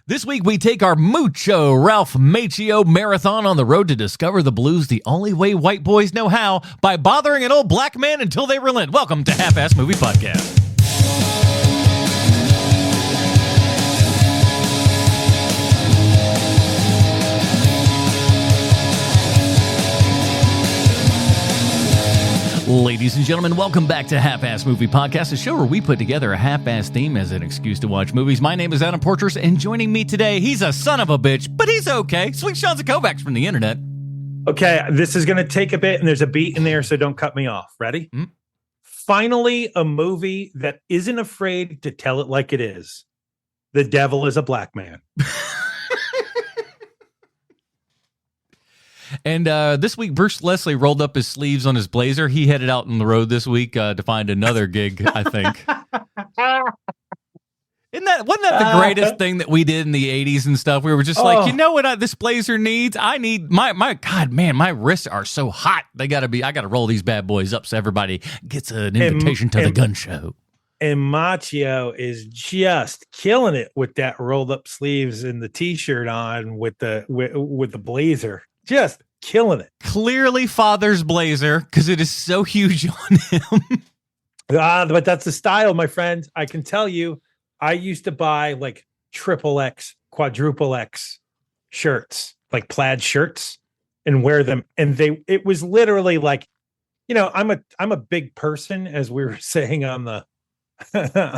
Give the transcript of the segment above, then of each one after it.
This week, we take our Mucho Ralph Macchio marathon on the road to discover the blues the only way white boys know how, by bothering an old black man until they relent. Welcome to Half-Ass Movie Podcast. Ladies and gentlemen, welcome back to Half-Ass Movie Podcast, a show where we put together a half-ass theme as an excuse to watch movies. My name is Adam Portress, and joining me today, he's a son of a bitch, but he's okay. Sweet Sean Kovacs from the internet. Okay, this is going to take a bit, and there's a beat in there, so don't cut me off. Ready? Mm-hmm. Finally, a movie that isn't afraid to tell it like it is. The Devil is a Black Man. And this week, Bruce Leslie rolled up his sleeves on his blazer. He headed out on the road this week to find another gig, I think. Wasn't that the greatest thing that we did in the 80s and stuff? We were just like, you know what this blazer needs? I need my God, man, my wrists are so hot. I got to roll these bad boys up so everybody gets an invitation to the gun show. And Macchio is just killing it with that rolled up sleeves and the t-shirt on with the blazer. Just killing it. Clearly father's blazer, because it is so huge on him. But that's the style, my friend. I can tell you, I used to buy like triple X, quadruple X shirts, like plaid shirts, and wear them. And it was literally like, you know, I'm a big person, as we were saying on the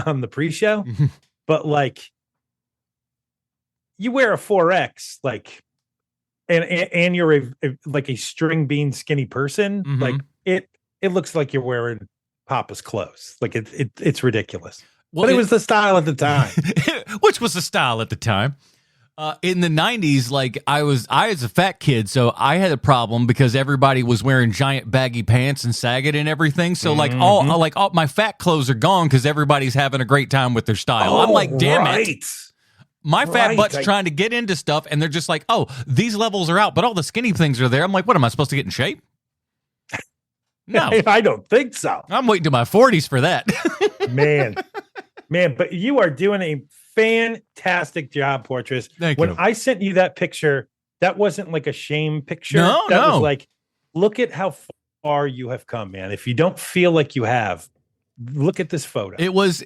on the pre-show, but like you wear a 4X, like. And you're like a string bean skinny person, like it looks like you're wearing Papa's clothes. Like it's ridiculous. Well, but it was the style at the time. Which was the style at the time. In the 90s, like I was a fat kid, so I had a problem because everybody was wearing giant baggy pants and sagging and everything. So like all my fat clothes are gone because everybody's having a great time with their style. I'm like, damn it. My fat butt's trying to get into stuff, and they're just like, oh, these levels are out, but all the skinny things are there. I'm like, what, am I supposed to get in shape? No. I don't think so. I'm waiting to my 40s for that. Man, but you are doing a fantastic job, Portress. Thank you. When I sent you that picture, that wasn't like a shame picture. No. That was like, look at how far you have come, man. If you don't feel like you have, look at this photo. It was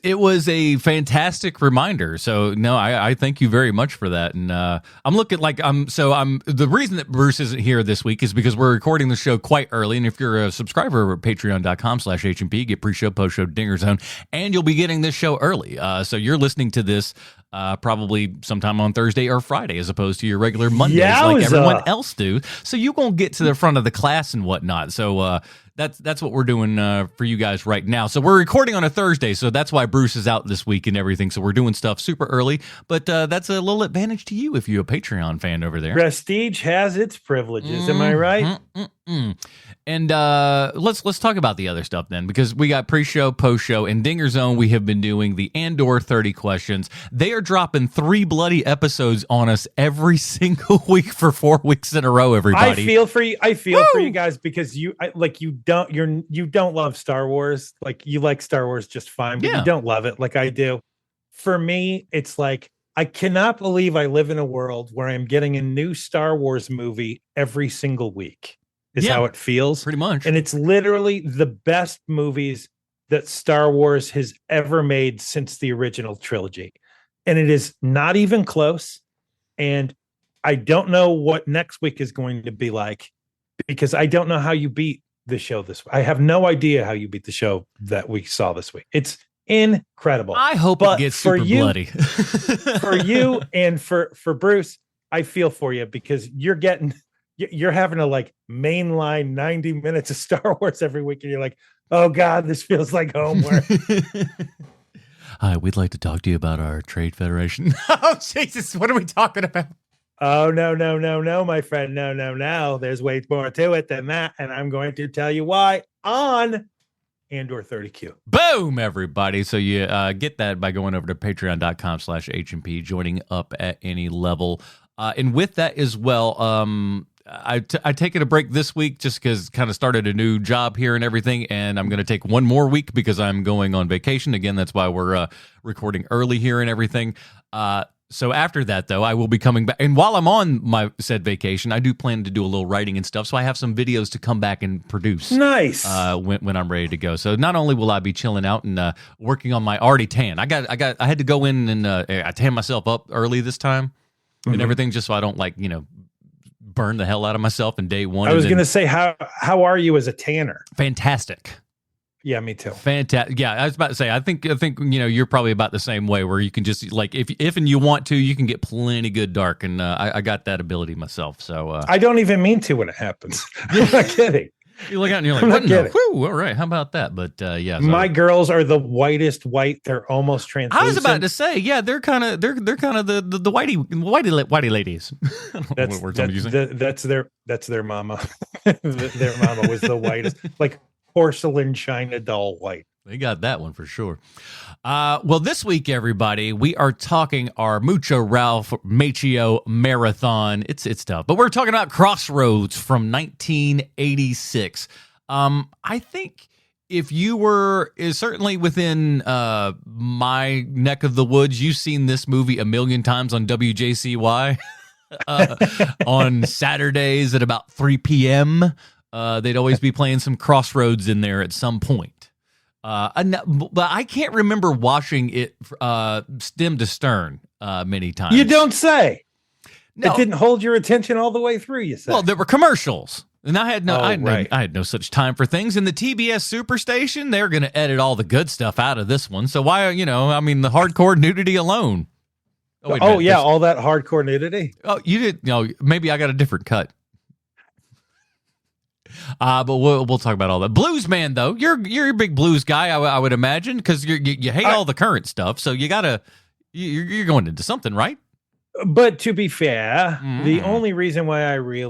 a fantastic reminder. So no, I thank you very much for that. And I'm looking like the reason that Bruce isn't here this week is because we're recording the show quite early. And if you're a subscriber over at patreon.com/HMP, get pre-show, post-show, Dinger Zone, and you'll be getting this show early. So you're listening to this probably sometime on Thursday or Friday, as opposed to your regular Mondays like everyone else do. So you're going to get to the front of the class and whatnot. So that's what we're doing for you guys right now. So we're recording on a Thursday, so that's why Bruce is out this week and everything. So we're doing stuff super early, but that's a little advantage to you if you're a Patreon fan over there. Prestige has its privileges. Am I right? And let's talk about the other stuff then, because we got pre-show, post-show, and Dinger Zone. We have been doing the Andor 30 questions. They are dropping 3 bloody episodes on us every single week for 4 weeks in a row. Everybody, I feel for you. I feel for you guys because you don't love Star Wars. Like you like Star Wars just fine, but you don't love it like I do. For me, it's like I cannot believe I live in a world where I'm getting a new Star Wars movie every single week. Is how it feels. Pretty much. And it's literally the best movies that Star Wars has ever made since the original trilogy. And it is not even close. And I don't know what next week is going to be like because I don't know how you beat the show this week. I have no idea how you beat the show that we saw this week. It's incredible. I hope it gets super bloody. For you and for Bruce, I feel for you because you're having to like mainline 90 minutes of Star Wars every week. And you're like, oh God, this feels like homework. Hi, we'd like to talk to you about our trade federation. Oh, Jesus. What are we talking about? Oh, no, my friend. No. There's way more to it than that. And I'm going to tell you why on Andor 30Q. Boom, everybody. So you get that by going over to patreon.com/HMP, joining up at any level. And with that as well, I taken a break this week just because kind of started a new job here and everything, and I'm going to take one more week because I'm going on vacation. Again, that's why we're recording early here and everything. So after that, though, I will be coming back. And while I'm on my said vacation, I do plan to do a little writing and stuff. So I have some videos to come back and produce. Nice. When I'm ready to go. So not only will I be chilling out and working on my already tan, I had to go in and I tan myself up early this time and everything, just so I don't burn the hell out of myself in day one. I was going to say, how are you as a tanner? Fantastic. Yeah, me too. Fantastic. Yeah, I was about to say, I think you're probably about the same way, where you can just if and you want to, you can get plenty good dark, and I got that ability myself. So I don't even mean to when it happens. I'm not kidding. You look out and you're like, what? No, whew, all right, how about that? But yeah, so. My girls are the whitest white. They're almost translucent. I was about to say, yeah, they're kind of the whitey ladies. That's their mama. Their mama was the whitest, like porcelain china doll white. They got that one for sure. Well, this week, everybody, we are talking our Mucho Ralph Macchio marathon. It's tough, but we're talking about Crossroads from 1986. I think if you were certainly within my neck of the woods, you've seen this movie a million times on WJCY on Saturdays at about 3 p.m. They'd always be playing some Crossroads in there at some point. But I can't remember watching it stem to stern many times. You don't say. No. It didn't hold your attention all the way through, you said. Well, there were commercials. And I had right. I had no such time for things. And the TBS Superstation, they're going to edit all the good stuff out of this one. So why, the hardcore nudity alone. Oh yeah, all that hardcore nudity. Oh, you did. Maybe I got a different cut. But we'll talk about all that. Blues Man, though, you're a big blues guy, I would imagine, because you hate all the current stuff. So you're going into something, right? But to be fair, the only reason why I don't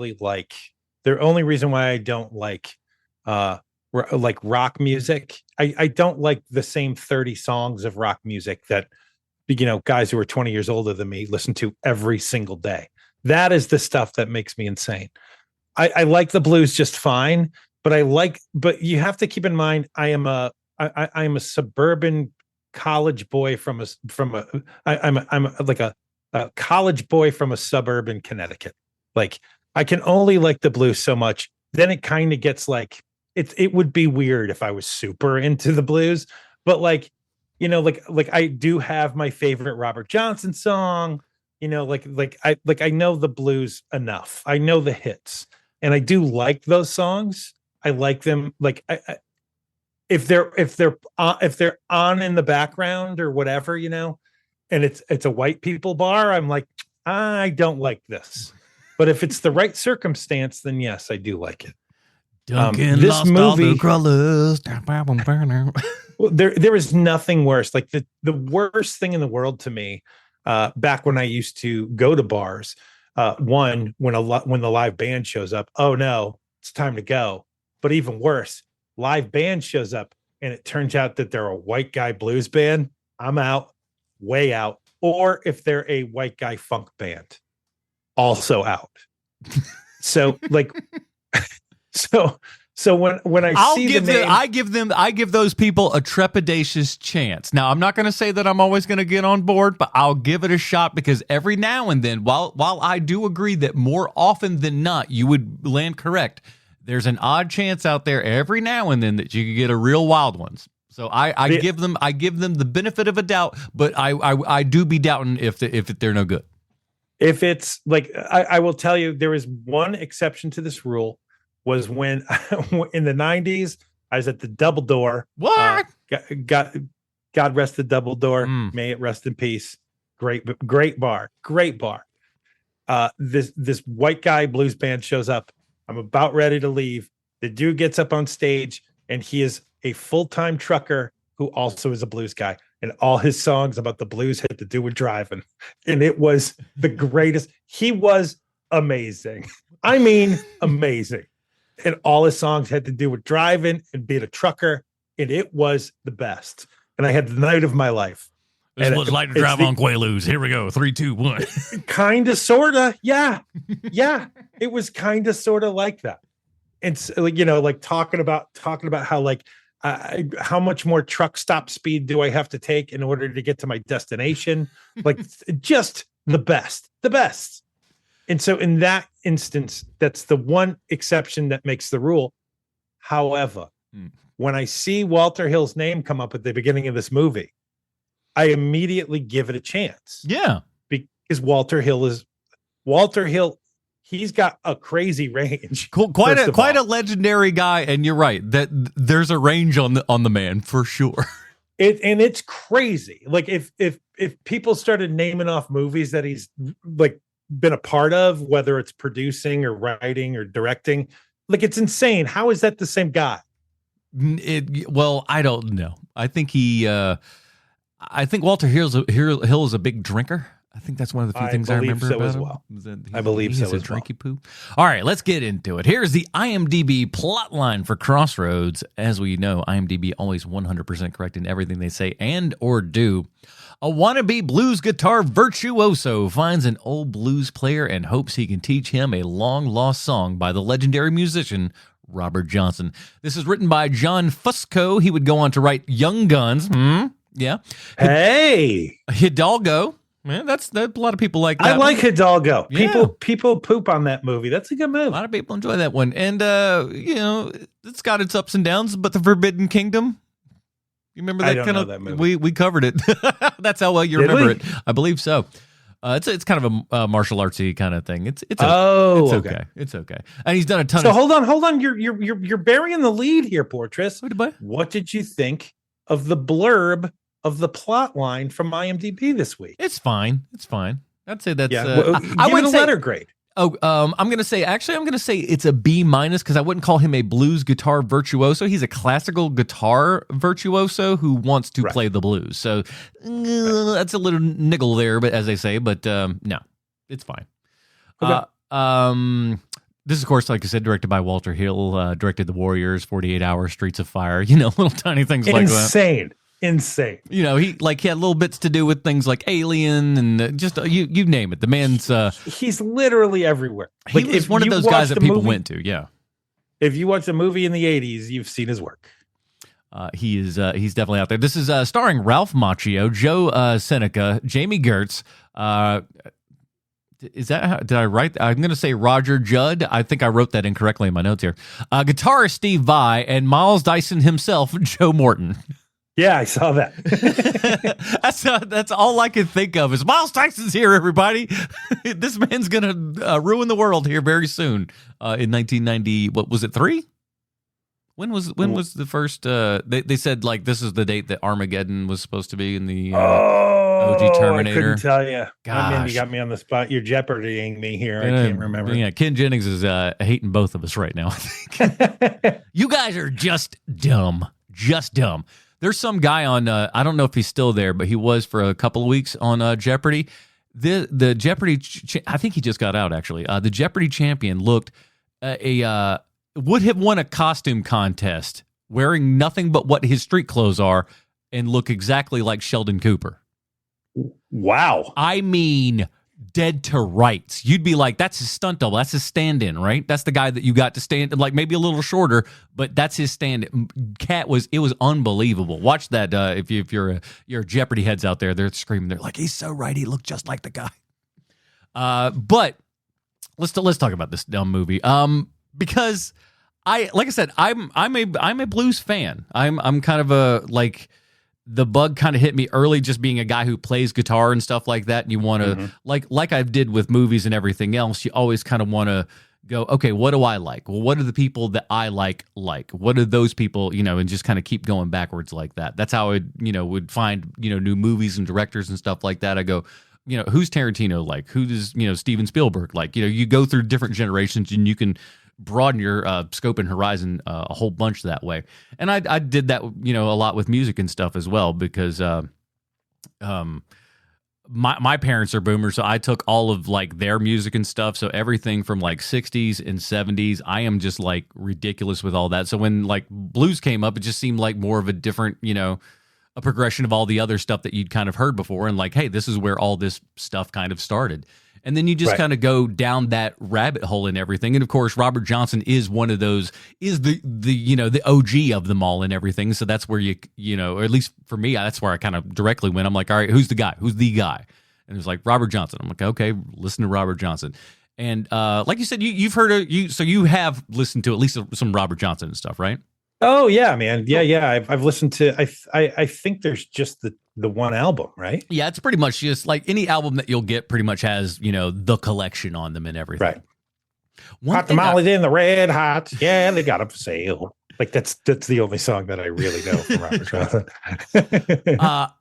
like rock music, I don't like the same 30 songs of rock music that guys who are 20 years older than me listen to every single day. That is the stuff that makes me insane. I like the blues just fine, but you have to keep in mind I am a suburban college boy I'm like a college boy from a suburb in Connecticut. Like I can only like the blues so much. Then it kind of gets like it would be weird if I was super into the blues, but like I do have my favorite Robert Johnson song. I know the blues enough. I know the hits. And I do like those songs. I like them. Like if they're on in the background or whatever, and it's a white people bar, I'm like, I don't like this. But if it's the right circumstance, then yes, I do like it. Duncan this lost movie, all the colors. Well, there is nothing worse. Like the worst thing in the world to me, back when I used to go to bars. When the live band shows up, oh no, it's time to go. But even worse, live band shows up and it turns out that they're a white guy blues band. I'm out, way out. Or if they're a white guy funk band, also out. So when I give those people a trepidatious chance. Now, I'm not going to say that I'm always going to get on board, but I'll give it a shot, because every now and then, while I do agree that more often than not you would land correct, there's an odd chance out there every now and then that you could get a real wild ones. So I give them the benefit of a doubt, but I do be doubting if they're no good. If it's like I will tell you, there is one exception to this rule. Was when in the 90s, I was at the Double Door. What? God rest the Double Door. May it rest in peace. Great bar. This white guy blues band shows up. I'm about ready to leave. The dude gets up on stage, and he is a full-time trucker who also is a blues guy. And all his songs about the blues had to do with driving. And it was the greatest. He was amazing. I mean, amazing. And all his songs had to do with driving and being a trucker, and it was the best. And I had the night of my life. This was like to drive on Quaaludes. Here we go. 3, 2, 1. Kind of, sort of. Yeah. It was kind of, sort of like that. And like talking about how how much more truck stop speed do I have to take in order to get to my destination? Like just the best, the best. And so in that instance, that's the one exception that makes the rule. However, when I see Walter Hill's name come up at the beginning of this movie, I immediately give it a chance. Yeah. Because Walter Hill, he's got a crazy range. Cool. Quite a legendary guy, and you're right that there's a range on the man for sure. It's crazy. Like if people started naming off movies that he's like been a part of, whether it's producing or writing or directing, like it's insane. How is that the same guy? Well, I don't know. I think I think Walter Hill is a big drinker. I think that's one of the few things I remember about as him. Well. I believe so as well. Drinky poo. All right, let's get into it. Here's the IMDb plot line for Crossroads. As we know, IMDb always 100% correct in everything they say and or do. A wannabe blues guitar virtuoso finds an old blues player and hopes he can teach him a long-lost song by the legendary musician Robert Johnson. This is written by John Fusco. He would go on to write Young Guns. Yeah. Hey. Hidalgo. Man, that's a lot of people like that. I like Hidalgo. Yeah. People poop on that movie. That's a good movie. A lot of people enjoy that one. And, it's got its ups and downs, but The Forbidden Kingdom, you remember that kind of? That movie. We covered it. That's how well you remember it. I believe so. It's kind of a martial artsy kind of thing. It's okay. It's okay. And he's done a ton. So hold on. You're burying the lead here, Portress. What? What did you think of the blurb of the plot line from IMDb this week? It's fine. I'd say that's. I wouldn't say letter grade. Oh, I'm gonna say it's a B- because I wouldn't call him a blues guitar virtuoso. He's a classical guitar virtuoso who wants to play the blues. So that's a little niggle there, but as they say, but no, it's fine. Okay. This is, of course, like I said, directed by Walter Hill. Directed The Warriors, 48 Hours, Streets of Fire. Little tiny things like that. Insane. He had little bits to do with things like Alien and just you name it. The man's he's literally everywhere. He was one of those guys that people went to. Yeah. If you watch a movie in the 80s, you've seen his work. He's definitely out there. This is starring Ralph Macchio, Joe Seneca, Jamie Gertz. Is that did I write? I'm going to say Roger Judd. I think I wrote that incorrectly in my notes here. Guitarist Steve Vai and Miles Dyson himself, Joe Morton. Yeah, I saw that. That's all I can think of is Miles Dyson's here, everybody. This man's going to ruin the world here very soon. In 1990, what was it, 3? When was the first? They said like this is the date that Armageddon was supposed to be in the OG Terminator. I couldn't tell you. Gosh. I mean, you got me on the spot. You're jeopardying me here. I can't remember. Yeah, Ken Jennings is hating both of us right now. I think you guys are just dumb. There's some guy on, I don't know if he's still there, but he was for a couple of weeks on Jeopardy. The Jeopardy, I think he just got out actually. The Jeopardy champion would have won a costume contest wearing nothing but what his street clothes are and look exactly like Sheldon Cooper. Wow. I mean, dead to rights. You'd be like, that's his stunt double. That's his stand-in, right? That's the guy that you got to stand, like maybe a little shorter, but that's his stand-in. It was unbelievable. Watch that if you're Jeopardy heads out there. They're screaming. They're like, he's so right. He looked just like the guy. But let's talk about this dumb movie. Because like I said, I'm a blues fan. I'm kind of the bug kind of hit me early, just being a guy who plays guitar and stuff like that. And you want to, like I did with movies and everything else, you always kind of want to go, okay, what do I like? Well, what are the people that I like? What are those people, and just kind of keep going backwards like that. That's how I, would find, new movies and directors and stuff like that. I go, who's Tarantino like? Who does, Steven Spielberg like? You go through different generations and you can broaden your scope and horizon a whole bunch that way. And I did that, a lot with music and stuff as well, because my parents are boomers, so I took all of like their music and stuff. So everything from like 60s and 70s, I am just like ridiculous with all that. So when like blues came up, it just seemed like more of a different, a progression of all the other stuff that you'd kind of heard before. And like, hey, this is where all this stuff kind of started. And then you just kind of go down that rabbit hole and everything. And of course, Robert Johnson is one of those, is the OG of them all and everything. So that's where or at least for me, that's where I kind of directly went. I'm like, all right, who's the guy? Who's the guy? And it was like Robert Johnson. I'm like, okay, listen to Robert Johnson. And like you said, you've heard of so you have listened to at least some Robert Johnson and stuff, right? Oh yeah, man. Yeah. I've listened to. I think there's just the one album, right? Yeah, it's pretty much just like any album that you'll get. Pretty much has the collection on them and everything. Right. Hot tamales in the red hot. Yeah, they got them for sale. Like that's the only song that I really know from Robert Johnson.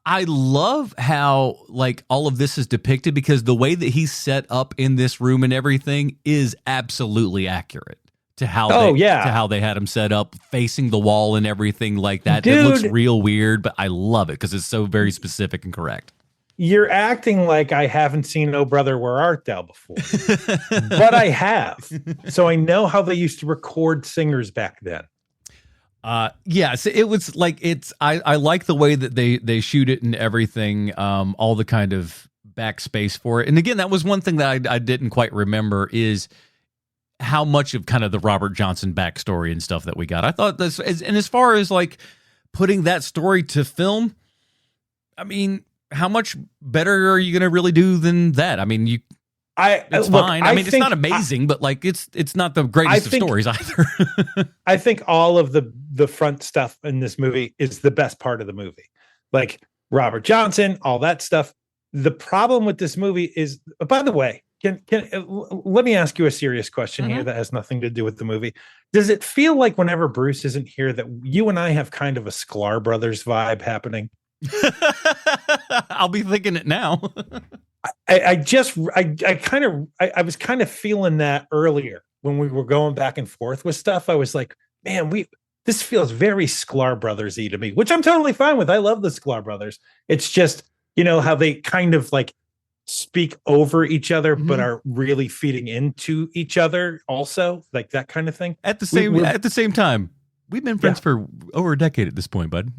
I love how like all of this is depicted because the way that he's set up in this room and everything is absolutely accurate to how they had him set up facing the wall and everything like that. Dude, it looks real weird, but I love it because it's so very specific and correct. You're acting like I haven't seen Oh Brother Where Art Thou before, but I have. So I know how they used to record singers back then. Yeah, so it was like I like the way that they shoot it and everything, all the kind of backspace for it. And again, that was one thing that I didn't quite remember is how much of kind of the Robert Johnson backstory and stuff that we got. I thought this, and as far as like putting that story to film, I mean, how much better are you going to really do than that? I mean, it's fine. I mean, it's not amazing, but like it's not the greatest of stories either. I think all of the front stuff in this movie is the best part of the movie. Like Robert Johnson, all that stuff. The problem with this movie is, by the way, can let me ask you a serious question here that has nothing to do with the movie. Does it feel like whenever Bruce isn't here that you and I have kind of a Sklar Brothers vibe happening? I'll be thinking it now. I was kind of feeling that earlier when we were going back and forth with stuff. I was like, man, this feels very Sklar Brothers-y to me, which I'm totally fine with. I love the Sklar Brothers. It's just, how they kind of like speak over each other, but are really feeding into each other also, like that kind of thing. At the same time, we've been friends for over a decade at this point, bud.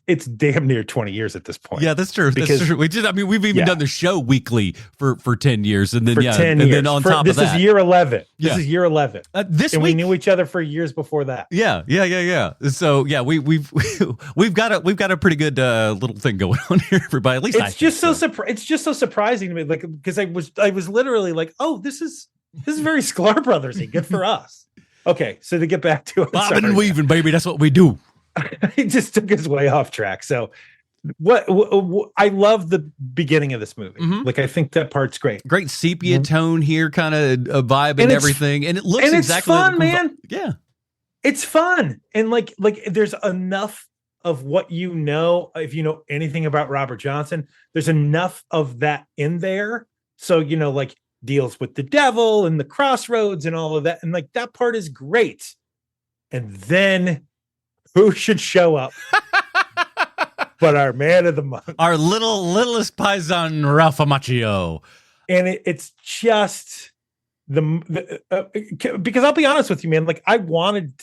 It's damn near 20 years at this point. Yeah, that's true. That's true. We've even done the show weekly for 10 years, and then then on top of that, this is year 11. This is year 11. We knew each other for years before that. Yeah. So yeah, we've got a pretty good little thing going on here, everybody. At least it's just so surprising to me, like because I was literally like, oh, this is very Sklar Brothers-y. Good for us. Okay, so to get back to it, bobbing and weaving, baby, that's what we do. He just took us way off track. So what I love the beginning of this movie. Like I think that part's great. Great sepia tone here, kind of a vibe and everything. And it looks exactly it's fun, man. Yeah. It's fun. And like there's enough of what if you know anything about Robert Johnson, there's enough of that in there. So like deals with the devil and the crossroads and all of that. And like that part is great. And then who should show up but our man of the month, our littlest paisan Ralph Macchio. And it's just because I'll be honest with you, man, like I wanted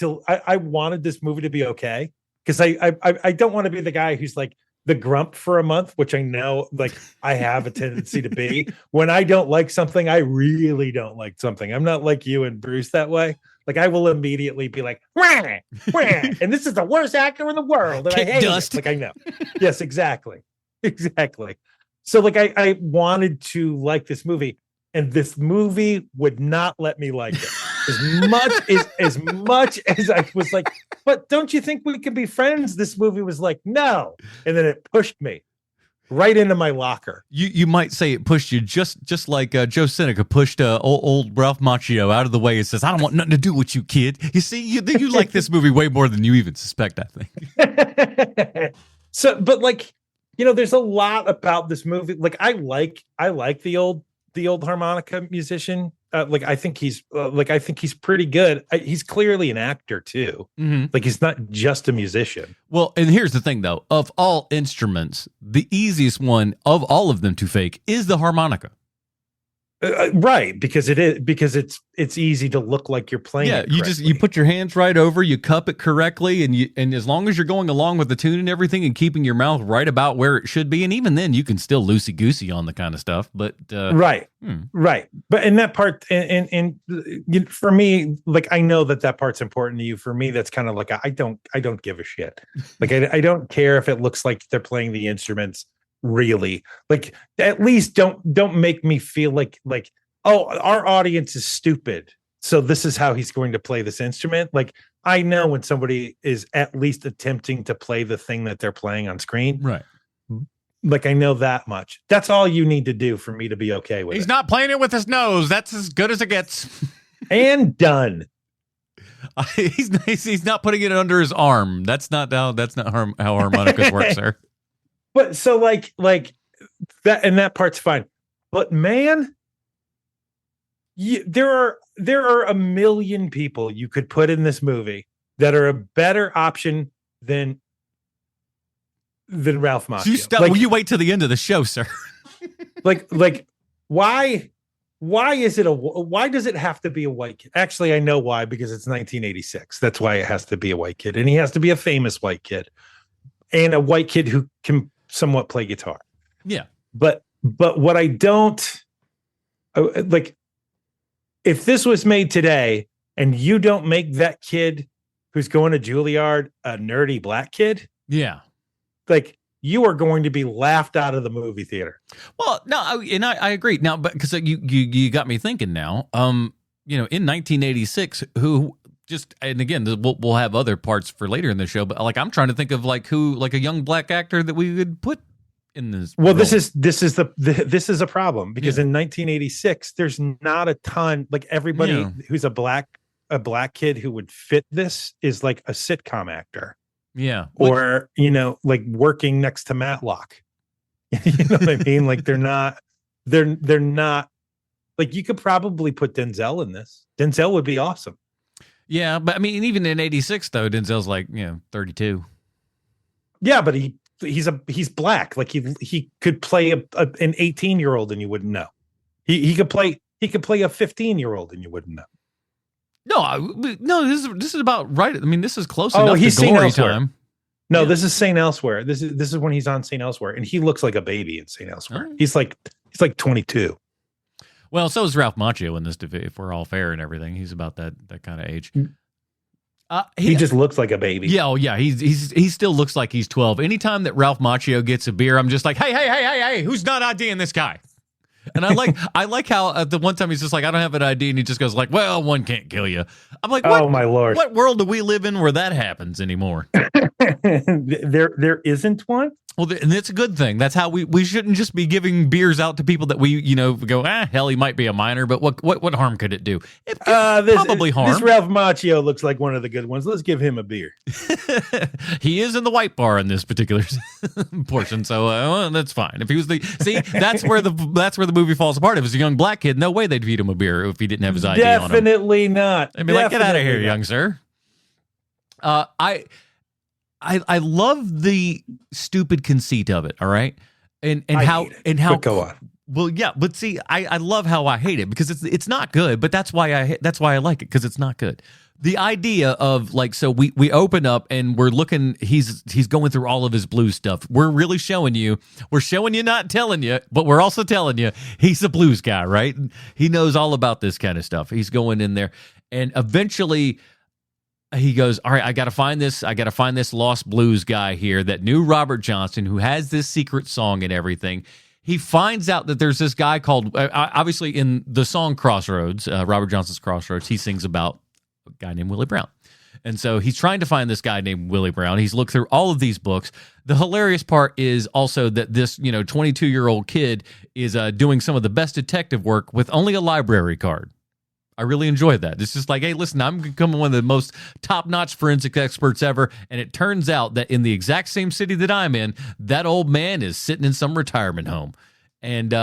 this movie to be okay, because I don't want to be the guy who's like the grump for a month, which I know like I have a tendency to be. When I don't like something, I really don't like something. I'm not like you and Bruce that way. Like I will immediately be like, wah, wah, and this is the worst actor in the world, and I hate it. Like I know, yes, exactly. So like I wanted to like this movie, and this movie would not let me like it as much as I was like, but don't you think we could be friends? This movie was like, no, and then it pushed me right into my locker. You might say it pushed you just like Joe Seneca pushed old Ralph Macchio out of the way and says, I don't want nothing to do with you, kid. You see, you like this movie way more than you even suspect, I think. So, but like, there's a lot about this movie. Like I like the old harmonica musician. Like I think he's pretty good. He's clearly an actor too. Like he's not just a musician. Well, and here's the thing though, of all instruments, the easiest one of all of them to fake is the harmonica. Right, because it's easy to look like you're playing. Yeah, you put your hands right over, you cup it correctly, and as long as you're going along with the tune and everything, and keeping your mouth right about where it should be, and even then you can still loosey goosey on the kind of stuff. But right. But in that part, and for me, like I know that part's important to you. For me, that's kind of like I don't give a shit. Like I don't care if it looks like they're playing the instruments. really. Like, at least don't make me feel like, oh, our audience is stupid, so this is how he's going to play this instrument. Like, I know when somebody is at least attempting to play the thing that they're playing on screen. Right. Like, I know that much. That's all you need to do for me to be okay with it. He's not playing it with his nose. That's as good as it gets. And done. He's not putting it under his arm. That's not how harmonicas work, sir. But so like that, and that part's fine. But man, there are a million people you could put in this movie that are a better option than Ralph Macchio. Will you wait till the end of the show, sir? like why does it have to be a white kid? Actually, I know why, because it's 1986. That's why it has to be a white kid, and he has to be a famous white kid and a white kid who can somewhat play guitar. Yeah. But what I don't like, if this was made today and you don't make that kid who's going to Juilliard a nerdy black kid, yeah, like, you are going to be laughed out of the movie theater. Well, no, and I agree now, but because you got me thinking now. In 1986, and again, we'll have other parts for later in the show, but like, I'm trying to think of like a young black actor that we would put in this. Well, role. this is a problem, because in 1986, there's not a ton, like, everybody who's a black kid who would fit this is like a sitcom actor. Yeah. Or, like working next to Matlock. You know what I mean? Like, they're not like, you could probably put Denzel in this. Denzel would be awesome. Yeah. But I mean, even in 86 though, Denzel's like, 32. Yeah. But he's black. Like, he could play an 18-year-old and you wouldn't know. He could play a 15-year-old and you wouldn't know. No, this is about right. I mean, this is close enough he's to Glory Time. No, this is St. Elsewhere. This is when he's on St. Elsewhere, and he looks like a baby in St. Elsewhere. Oh. He's like 22. Well, so is Ralph Macchio in this. If we're all fair and everything, he's about that kind of age. He just looks like a baby. Yeah, he still looks like he's 12. Anytime that Ralph Macchio gets a beer, I'm just like, hey, who's not IDing this guy? And I like how the one time he's just like, I don't have an ID, and he just goes like, well, one can't kill you. I'm like, oh my Lord, what world do we live in where that happens anymore? there isn't one. Well, and it's a good thing. That's how we shouldn't just be giving beers out to people that we go, hell, he might be a minor, but what harm could it do? It probably harm. This Ralph Macchio looks like one of the good ones. Let's give him a beer. He is in the white bar in this particular portion, so that's fine. If he was that's where the movie falls apart. If it was a young black kid, no way they'd feed him a beer if he didn't have his ID on him. Definitely not. They'd be like, get out of here, young sir. I love the stupid conceit of it. All right, and how but go on. Well, yeah, but see, I love how I hate it, because it's not good. But that's why I like it, because it's not good. The idea of like, so we open up and we're looking. He's going through all of his blues stuff. We're really showing you, not telling you, but we're also telling you he's a blues guy, right? He knows all about this kind of stuff. He's going in there, and eventually he goes, all right, I got to find this lost blues guy here that knew Robert Johnson, who has this secret song and everything. He finds out that there's this guy called, obviously in the song Crossroads, Robert Johnson's Crossroads, he sings about a guy named Willie Brown. And so he's trying to find this guy named Willie Brown. He's looked through all of these books. The hilarious part is also that this, 22-year-old kid is doing some of the best detective work with only a library card. I really enjoyed that. It's just like, hey, listen, I'm becoming one of the most top-notch forensic experts ever, and it turns out that in the exact same city that I'm in, that old man is sitting in some retirement home. And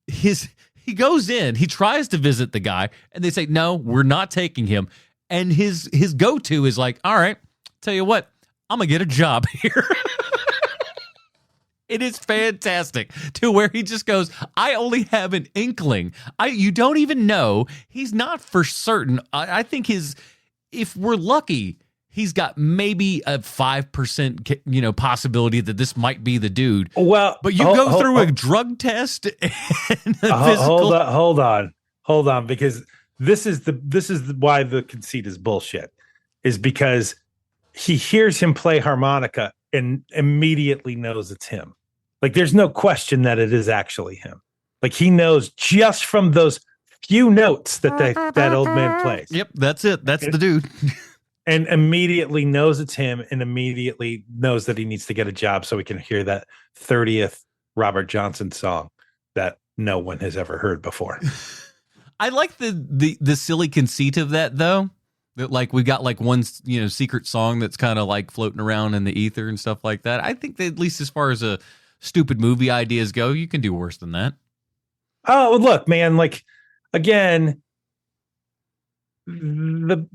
he goes in, he tries to visit the guy, and they say, no, we're not taking him. And his go-to is like, all right, tell you what, I'm going to get a job here. It is fantastic, to where he just goes, I only have an inkling. You don't even know. He's not for certain. I think if we're lucky, he's got maybe a 5%, possibility that this might be the dude. Well, but you go through a drug test and a physical. Hold on, because this is why the conceit is bullshit. Is because he hears him play harmonica and immediately knows it's him. Like there's no question that it is actually him. Like he knows just from those few notes that old man plays. Yep, that's it. That's the dude. And immediately knows it's him and immediately knows that he needs to get a job so he can hear that 30th Robert Johnson song that no one has ever heard before. I like the silly conceit of that though. That like we got like one secret song that's kind of like floating around in the ether and stuff like that. I think that at least as far as a stupid movie ideas go, you can do worse than that. Oh, look, man, like again, the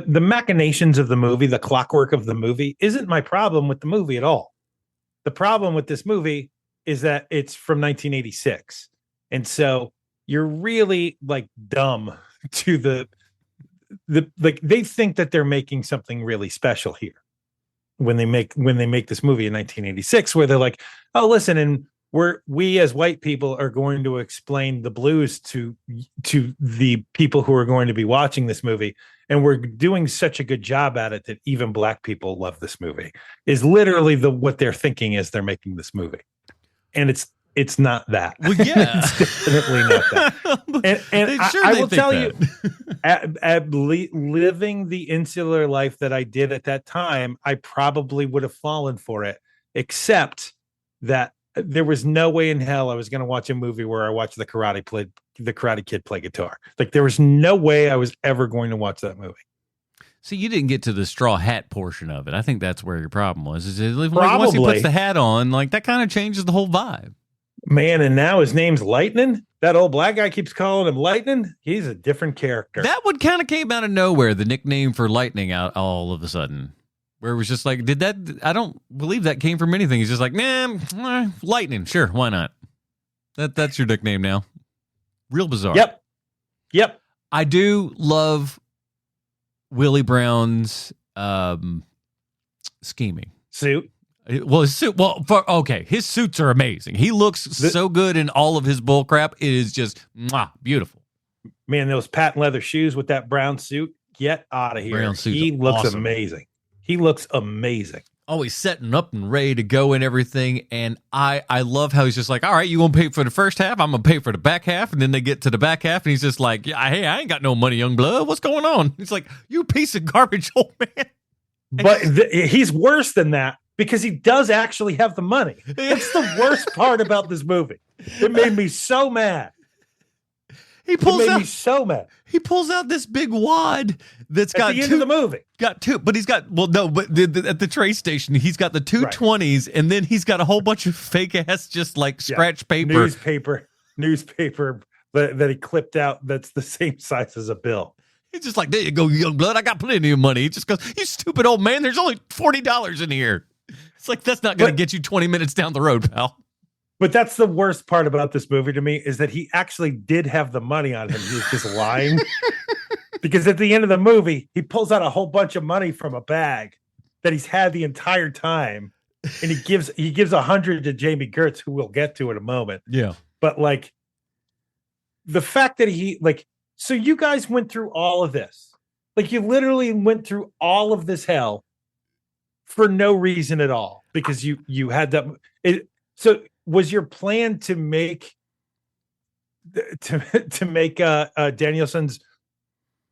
machinations of the movie, the clockwork of the movie isn't my problem with the movie at all. The problem with this movie is that it's from 1986. And so you're really like dumb to the like they think that they're making something really special here when they make this movie in 1986, where they're like, oh, listen, and we as white people are going to explain the blues to the people who are going to be watching this movie, and we're doing such a good job at it that even black people love this movie, is literally what they're thinking as they're making this movie. And it's not that. Well, yeah. It's definitely not that. And I will tell you, living the insular life that I did at that time, I probably would have fallen for it, except that there was no way in hell I was going to watch a movie where I watched the Karate Kid play guitar. Like there was no way I was ever going to watch that movie. See, you didn't get to the straw hat portion of it. I think that's where your problem was. Like, Probably. once he puts the hat on, like that kind of changes the whole vibe. Man, and now his name's Lightning. That old black guy keeps calling him Lightning. He's a different character. That one kind of came out of nowhere, the nickname for Lightning out all of a sudden. Where it was just like, I don't believe that came from anything. He's just like, man, Lightning. Sure, why not? That's your nickname now. Real bizarre. Yep. I do love Willie Brown's scheming. Suit. Well, his suit. Well, his suits are amazing. He looks so good in all of his bull crap. It is just beautiful. Man, those patent leather shoes with that brown suit. Get out of here. Brown suits he looks awesome. amazing. He looks amazing. Always setting up and ready to go and everything. And I love how he's just like, all right, you gonna pay for the first half? I'm gonna pay for the back half. And then they get to the back half, and he's just like, yeah, hey, I ain't got no money, young blood. What's going on? He's like, you piece of garbage, old man. But he's worse than that, because he does actually have the money. That's the worst part about this movie. It made me so mad. He pulls out this big wad that's got at the end of the movie. Got two, but he's got at the train station, he's got the two 20s, and then he's got a whole bunch of fake ass just like scratch paper, newspaper that he clipped out. That's the same size as a bill. He's just like, there you go, young blood. I got plenty of money. He just goes, you stupid old man. There's only $40 in here. It's like, that's not going to get you 20 minutes down the road, pal. But that's the worst part about this movie to me, is that he actually did have the money on him. He was just lying. Because at the end of the movie, he pulls out a whole bunch of money from a bag that he's had the entire time. And he gives 100 to Jamie Gertz, who we'll get to in a moment. Yeah. But like the fact that so you guys went through all of this. Like you literally went through all of this hell for no reason at all, because you had that. So was your plan to make Danielson's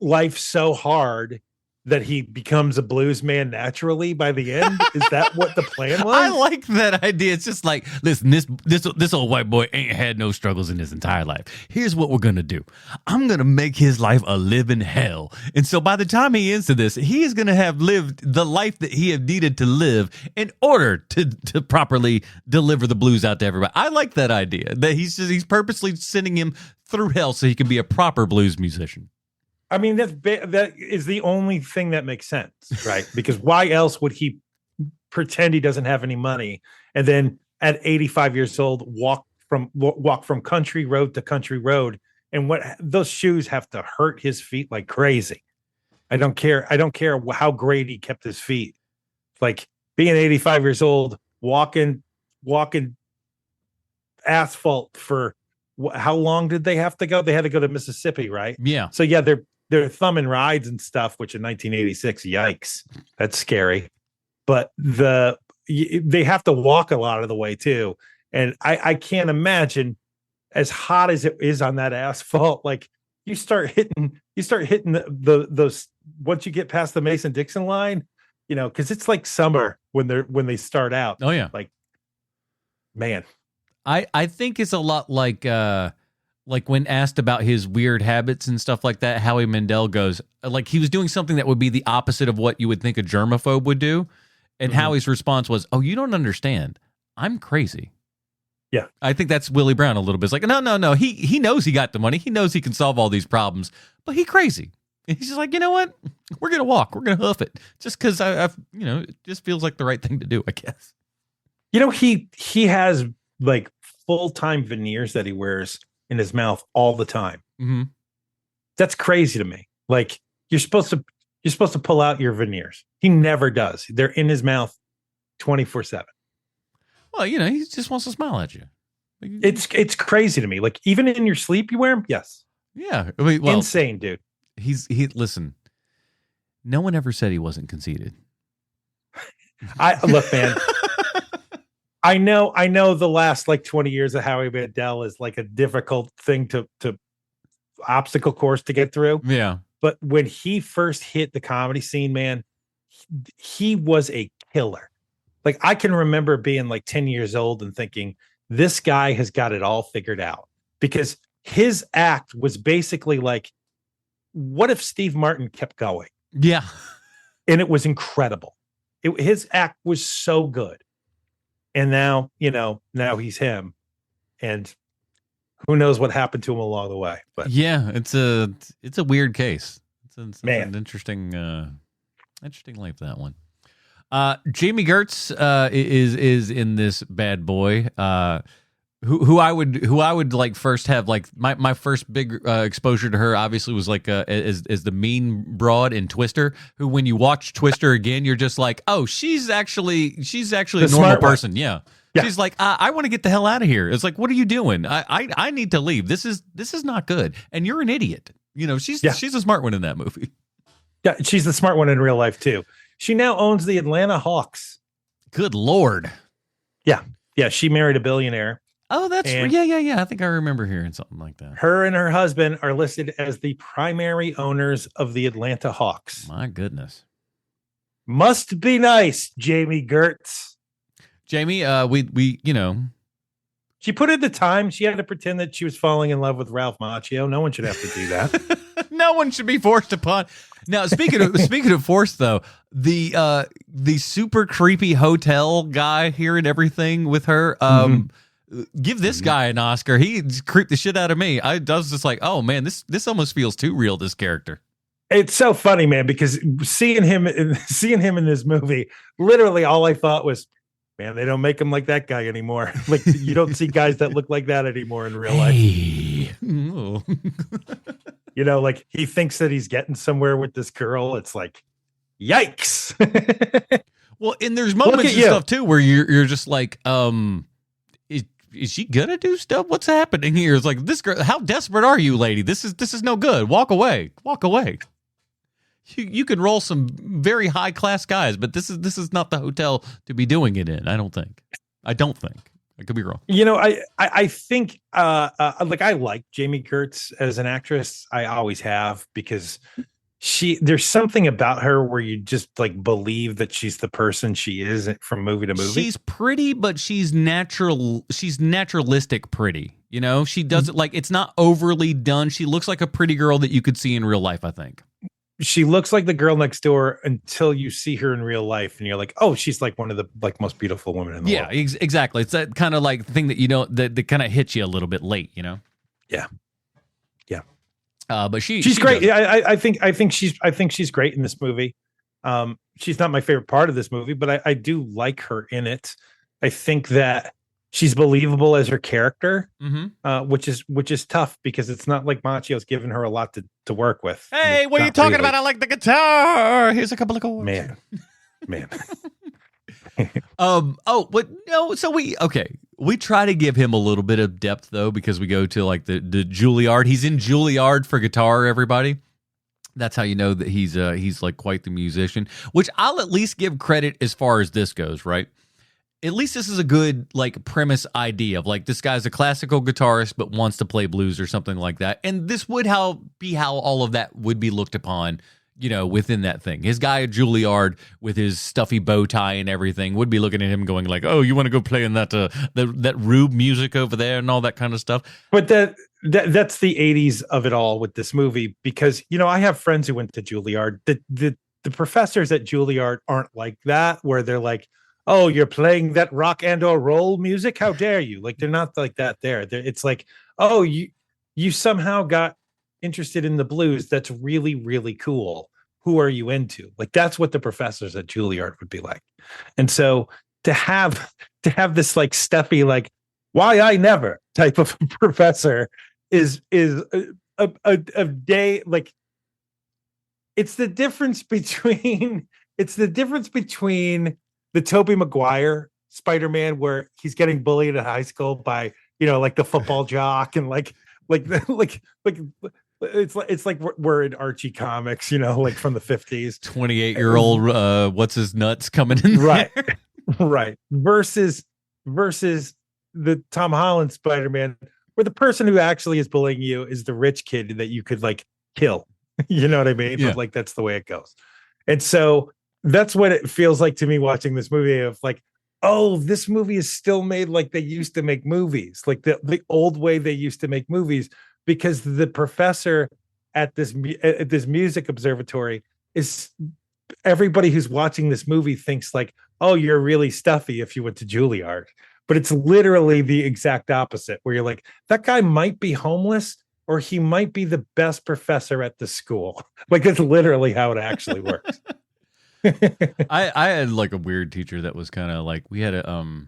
life so hard that he becomes a blues man naturally by the end? Is that what the plan was? I like that idea. It's just like, listen, this old white boy ain't had no struggles in his entire life. Here's what we're gonna do. I'm gonna make his life a living hell. And so by the time he ends to this, he is gonna have lived the life that he had needed to live in order to properly deliver the blues out to everybody. I like that idea. That he's purposely sending him through hell so he can be a proper blues musician. I mean, that is the only thing that makes sense, right? Because why else would he pretend he doesn't have any money and then at 85 years old walk from country road to country road, and what those shoes have to hurt his feet like crazy. I don't care how great he kept his feet. Like being 85 years old, walking asphalt for how long did they have to go? They had to go to Mississippi, right? Yeah. So yeah, they're thumbing rides and stuff, which in 1986, yikes, that's scary. But they have to walk a lot of the way too. And I can't imagine, as hot as it is on that asphalt, like you start hitting those once you get past the Mason-Dixon line, because it's like summer when they start out. Oh yeah. Like, man. I think it's a lot like when asked about his weird habits and stuff like that, Howie Mandel goes, like he was doing something that would be the opposite of what you would think a germaphobe would do. And Howie's response was, "Oh, you don't understand. I'm crazy." Yeah. I think that's Willie Brown a little bit. It's like, no. He knows he got the money. He knows he can solve all these problems, but he crazy. And he's just like, you know what? We're going to walk. We're going to hoof it just because I've it just feels like the right thing to do, I guess. He has like full-time veneers that he wears in his mouth all the time. Mm-hmm. That's crazy to me. Like you're supposed to pull out your veneers. He never does. They're in his mouth 24/7. Well, he just wants to smile at you. It's crazy to me. Like even in your sleep, you wear them. Yes. Yeah. I mean, well, insane, dude. Listen. No one ever said he wasn't conceited. Look, man. I know the last like 20 years of Howie Mandel is like a difficult thing to obstacle course to get through. Yeah. But when he first hit the comedy scene, man, he was a killer. Like I can remember being like 10 years old and thinking, this guy has got it all figured out, because his act was basically like, what if Steve Martin kept going? Yeah. And it was incredible. His act was so good. And now he's him, and who knows what happened to him along the way. But yeah, it's a weird case. It's man, an interesting life, that one. Jamie Gertz is in this bad boy. Who I would like first have like my first big exposure to her obviously was like as the mean broad in Twister, who when you watch Twister again you're just like, oh, she's actually a normal person. Yeah. She's like, I want to get the hell out of here. It's like, what are you doing? I need to leave. This is not good, and you're an idiot. She's a smart one in that movie. Yeah, she's the smart one in real life too. She now owns the Atlanta Hawks. Good Lord. Yeah, she married a billionaire. Oh, yeah. I think I remember hearing something like that. Her and her husband are listed as the primary owners of the Atlanta Hawks. My goodness. Must be nice, Jamie Gertz. Jamie, we she put in the time. She had to pretend that she was falling in love with Ralph Macchio. No one should have to do that. No one should be forced upon. Now, speaking of forced though, the super creepy hotel guy here and everything with her. Give this guy an Oscar. He creeped the shit out of me. I was just like, oh man, this almost feels too real, this character. It's so funny, man, because seeing him in this movie, literally all I thought was, man, they don't make him like that guy anymore. Like you don't see guys that look like that anymore in real life. Like he thinks that he's getting somewhere with this girl. It's like, yikes. Well, and there's moments and stuff too where you're just like, is she gonna do stuff? What's happening here? It's like, this girl, how desperate are you, lady? This is no good. Walk away. You could roll some very high class guys, but this is not the hotel to be doing it in. I don't think. I could be wrong. I think like I like Jamie Gertz as an actress. I always have, because there's something about her where you just like believe that she's the person she is from movie to movie. She's pretty, but she's natural. She's naturalistic pretty. She does it like it's not overly done. She looks like a pretty girl that you could see in real life, I think. She looks like the girl next door until you see her in real life, and you're like, oh, she's like one of the like most beautiful women in the world. Yeah, exactly. It's that kind of like thing that that kind of hits you a little bit late, Yeah. But she's great. I think she's great in this movie. She's not my favorite part of this movie, but I do like her in it. I think that she's believable as her character, which is tough because it's not like Macchio's given her a lot to work with. Hey, what are you talking about? I like the guitar. Here's a couple of chords. Man. So we try to give him a little bit of depth though, because we go to like the Juilliard. He's in Juilliard for guitar, everybody. That's how you know that he's like quite the musician, which I'll at least give credit as far as this goes, right? at least this is a good like premise idea of like this guy's a classical guitarist but wants to play blues or something like that. And this would be how all of that would be looked upon, within that thing. His guy at Juilliard with his stuffy bow tie and everything would be looking at him going like, "Oh, you want to go play in that Rube music over there and all that kind of stuff." But that's the 80s of it all with this movie, because I have friends who went to Juilliard. The professors at Juilliard aren't like that, where they're like, "Oh, you're playing that rock and or roll music? How dare you?" Like, they're not like that there. It's like, "Oh, you somehow got interested in the blues. That's really, really cool. Who are you into?" Like, that's what the professors at Juilliard would be like. And so to have this like stuffy, like, "Why I never" type of professor is a day, like, it's the difference between the Tobey Maguire Spider-Man, where he's getting bullied in high school by, like the football jock, and like it's like we're in Archie comics, like from the 50s. 28-year-old what's his nuts coming in there. Right. Versus the Tom Holland Spider-Man, where the person who actually is bullying you is the rich kid that you could like kill. You know what I mean? Yeah. But like, that's the way it goes. And so that's what it feels like to me watching this movie, of like, oh, this movie is still made like they used to make movies, like the old way they used to make movies, because the professor at this music observatory is, everybody who's watching this movie thinks like, "Oh, you're really stuffy if you went to Juilliard." But it's literally the exact opposite, where you're like, that guy might be homeless, or he might be the best professor at the school. Like, it's literally how it actually works. I had like a weird teacher that was kind of like, we had a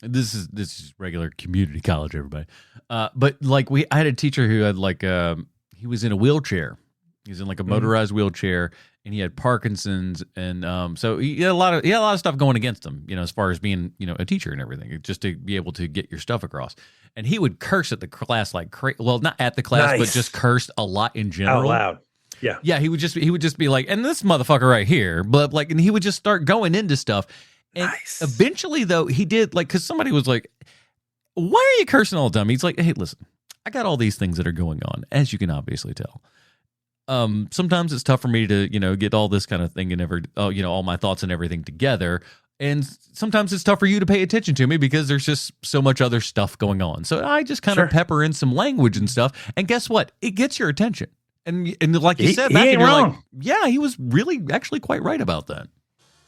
this is regular community college, everybody. But like I had a teacher who had like he was in a wheelchair. He was in like a motorized wheelchair, and he had Parkinson's, and so he had a lot of stuff going against him, as far as being a teacher and everything, just to be able to get your stuff across. And he would curse at the class like well, not at the class, but just cursed a lot in general, out loud. Yeah. He would just be like, "And this motherfucker right here," but like, and he would just start going into stuff. And eventually, though, he did, like, because somebody was like, "Why are you cursing all the time?" He's like, "Hey, listen, I got all these things that are going on, as you can obviously tell. Sometimes it's tough for me to, get all this kind of thing and all my thoughts and everything together. And sometimes it's tough for you to pay attention to me because there's just so much other stuff going on. So I just kind of pepper in some language and stuff. And guess what? It gets your attention." And like you said, back ain't wrong. like, yeah, he was really actually quite right about that.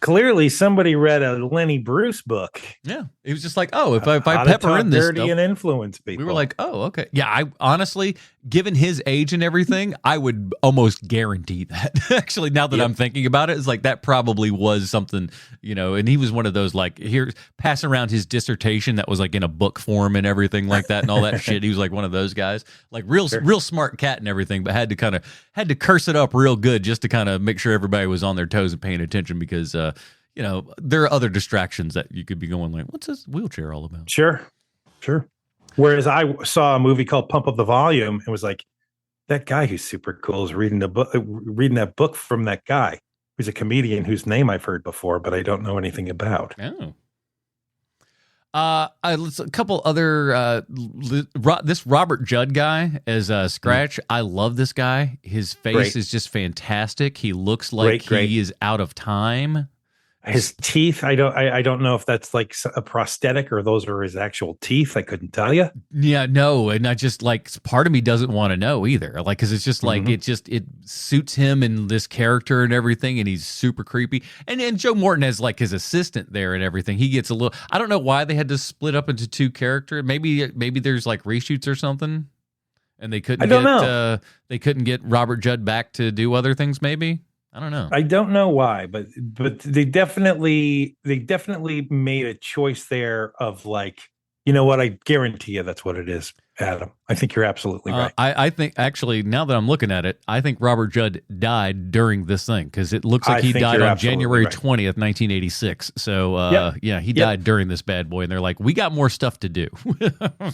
Clearly, somebody read a Lenny Bruce book. Yeah, it was just like, oh, if I pepper in this dirty stuff, and influence people. We were like, oh, okay, yeah. I honestly, given his age and everything, I would almost guarantee that. Actually, now that I'm thinking about it, it's like that probably was something, And he was one of those like here passing around his dissertation that was like in a book form and everything like that and all that shit. He was like one of those guys, like real smart cat and everything, but had to curse it up real good just to kind of make sure everybody was on their toes and paying attention because. There are other distractions that you could be going like, what's this wheelchair all about? Sure. Whereas I saw a movie called Pump Up the Volume and was like, that guy who's super cool is reading that book from that guy who's a comedian whose name I've heard before, but I don't know anything about. Oh. A couple other this Robert Judd guy as Scratch. I love this guy. His face is just fantastic. He looks like he is out of time. His teeth, I don't know if that's like a prosthetic or those are his actual teeth. I couldn't tell you. Yeah, no, and I just like part of me doesn't want to know either. Like, because it's just like it suits him and this character and everything, and he's super creepy. And Joe Morton has like his assistant there and everything. He gets a little. I don't know why they had to split up into two characters. Maybe there's like reshoots or something, and they couldn't. They couldn't get Robert Judd back to do other things. Maybe. I don't know. I don't know why, but they definitely made a choice there of like, you know what? I guarantee you that's what it is, Adam. I think you're absolutely right. I think actually now that I'm looking at it, I think Robert Judd died during this thing because it looks like he died on January 20th, 1986. So he died during this bad boy, and they're like, we got more stuff to do,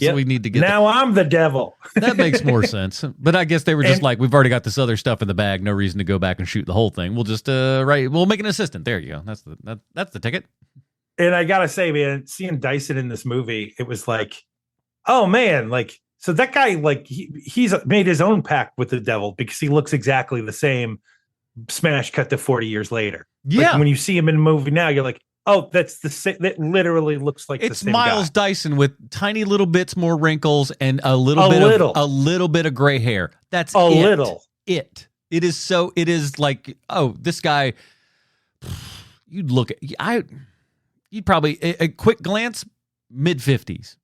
so we need to get. Now I'm the devil. That makes more sense. But I guess they were just like, we've already got this other stuff in the bag. No reason to go back and shoot the whole thing. We'll just we'll make an assistant. There you go. That's the ticket. And I gotta say, man, seeing Dyson in this movie, it was like, oh man, like so that guy, like he's made his own pact with the devil because he looks exactly the same. Smash cut to 40 years later. Yeah. Like when you see him in a movie now, you're like, oh, that's the same. That literally looks like it's the same Miles guy. Dyson with tiny little bits more wrinkles and a little bit of gray hair. That's a little. It is so. It is like, oh, this guy. You'd look at you'd probably a quick glance mid-50s.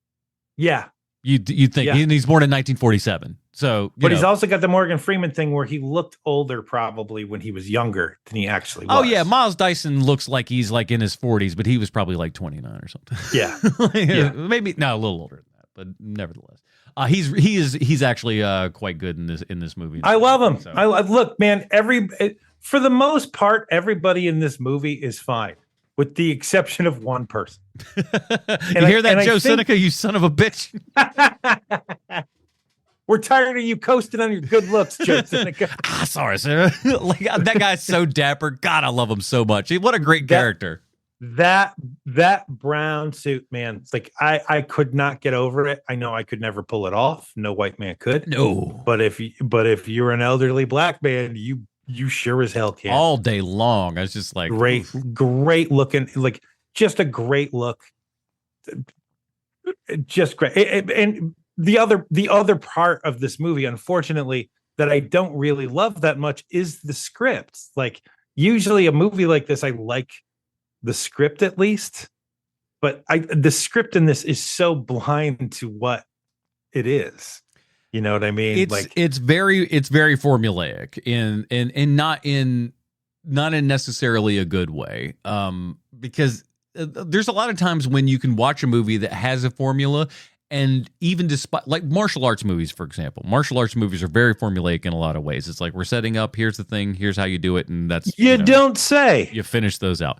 Yeah. You'd think, and he's born in 1947. So, but he's also got the Morgan Freeman thing where he looked older probably when he was younger than he actually was. Oh yeah, Miles Dyson looks like he's like in his 40s, but he was probably like 29 or something. Yeah, maybe no, a little older than that, but nevertheless, he's actually quite good in this movie. I love him. So. I look, man. For the most part, everybody in this movie is fine, with the exception of one person. You hear that, Joe Seneca? You son of a bitch. We're tired of you coasting on your good looks, Joe Seneca. Sorry, sir. Like, that guy's so dapper. God, I love him so much. What a great character. That brown suit, man. It's like I could not get over it. I know I could never pull it off. No white man could. No. But if you're an elderly black man, you sure as hell can. All day long. I was just like great looking, like just a great look. Just great. And the other part of this movie, unfortunately, that I don't really love that much is the script. Like usually a movie like this, I like the script at least, but the script in this is so blind to what it is. You know what I mean? It's very formulaic and not in necessarily a good way. Because there's a lot of times when you can watch a movie that has a formula. And even despite, like martial arts movies, for example, martial arts movies are very formulaic in a lot of ways. It's like we're setting up, here's the thing, here's how you do it, and that's don't say. You finish those out.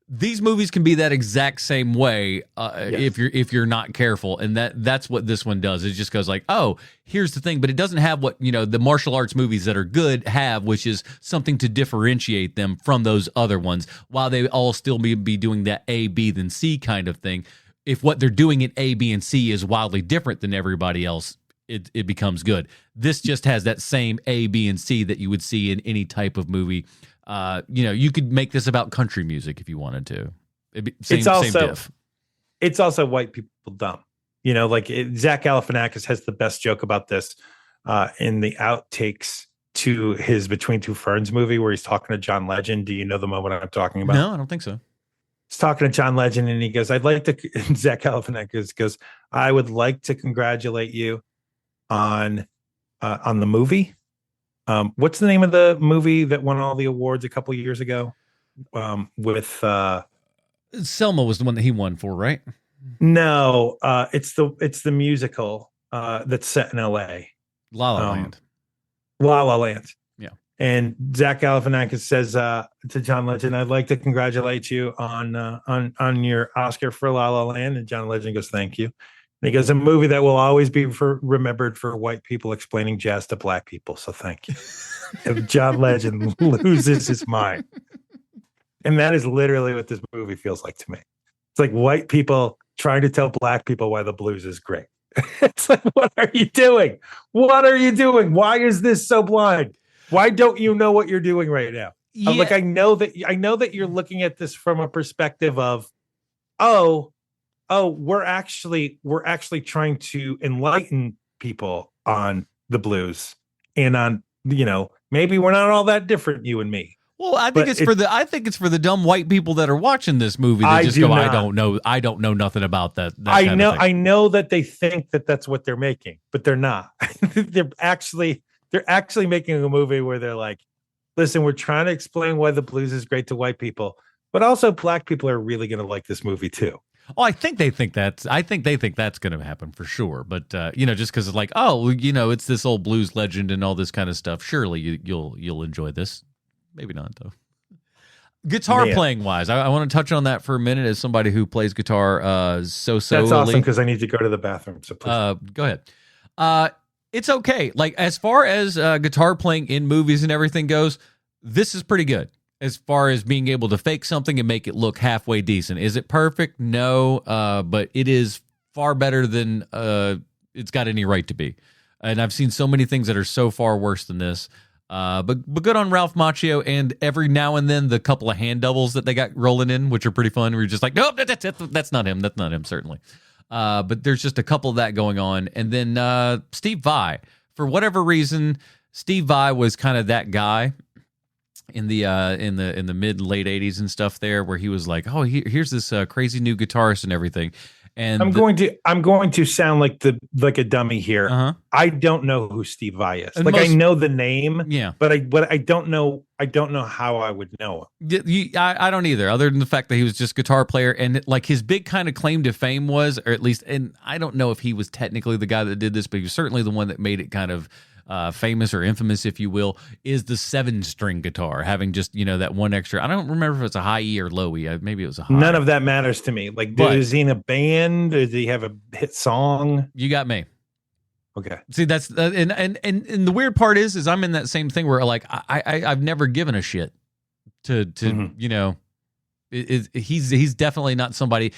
These movies can be that exact same way yes. if you're not careful, and that's what this one does. It just goes like, oh, here's the thing, but it doesn't have what the martial arts movies that are good have, which is something to differentiate them from those other ones, while they all still be doing that A, B, then C kind of thing. If what they're doing in A, B, and C is wildly different than everybody else, it becomes good. This just has that same A, B, and C that you would see in any type of movie. You could make this about country music if you wanted to. Same diff. It's also white people dumb. Zach Galifianakis has the best joke about this in the outtakes to his Between Two Ferns movie where he's talking to John Legend. Do you know the moment I'm talking about? No, I don't think so. He's talking to John Legend and he goes, and Zach Galifianakis goes, I would like to congratulate you on the movie. What's the name of the movie that won all the awards a couple of years ago? With Selma was the one that he won for, right? No, it's the musical that's set in L.A. La La Land. La La Land. Yeah. And Zach Galifianakis says to John Legend, "I'd like to congratulate you on your Oscar for La La Land." And John Legend goes, "Thank you." And he goes, "A movie that will always be remembered for white people explaining jazz to black people. So thank you." And John Legend loses his mind. And that is literally what this movie feels like to me. It's like white people trying to tell black people why the blues is great. It's like, what are you doing? What are you doing? Why is this so blind? Why don't you know what you're doing right now? Yeah. Like, I know that you're looking at this from a perspective of, we're actually trying to enlighten people on the blues and on, maybe we're not all that different, you and me. Well, I think it's for the dumb white people that are watching this movie that just go, I don't know nothing about that. I know that they think that that's what they're making, but they're not. they're actually making a movie where they're like, listen, we're trying to explain why the blues is great to white people, but also black people are really going to like this movie too. Oh, I think they think that's going to happen for sure. But just because it's like, it's this old blues legend and all this kind of stuff. Surely you'll enjoy this. Maybe not though. Guitar playing wise, I want to touch on that for a minute as somebody who plays guitar. That's awesome because I need to go to the bathroom. So please. Go ahead. It's okay. Like as far as guitar playing in movies and everything goes, this is pretty good. as far as being able to fake something and make it look halfway decent. Is it perfect? No, but it is far better than it's got any right to be. And I've seen so many things that are so far worse than this. But good on Ralph Macchio, and every now and then the couple of hand doubles that they got rolling in, which are pretty fun. We're just like, nope, that's not him. That's not him, certainly. But there's just a couple of that going on. And then Steve Vai. For whatever reason, Steve Vai was kind of that guy in the mid late 80s and stuff there, where he was like, oh, here's this crazy new guitarist and everything. And I'm going to sound like a dummy here. Uh-huh. I don't know who Steve Vai is. And I know the name, yeah, but I don't know how I would know him. I don't either, other than the fact that he was just guitar player, and like his big kind of claim to fame was, or at least, and I don't know if he was technically the guy that did this, but he was certainly the one that made it kind of famous or infamous, if you will, is the 7-string guitar, having just, that one extra. I don't remember if it's a high E or low E. Maybe it was a high. None of that matters to me. Is he in a band? Does he have a hit song? You got me. Okay. See, that's and the weird part is I'm in that same thing where like I've never given a shit to he's definitely not somebody.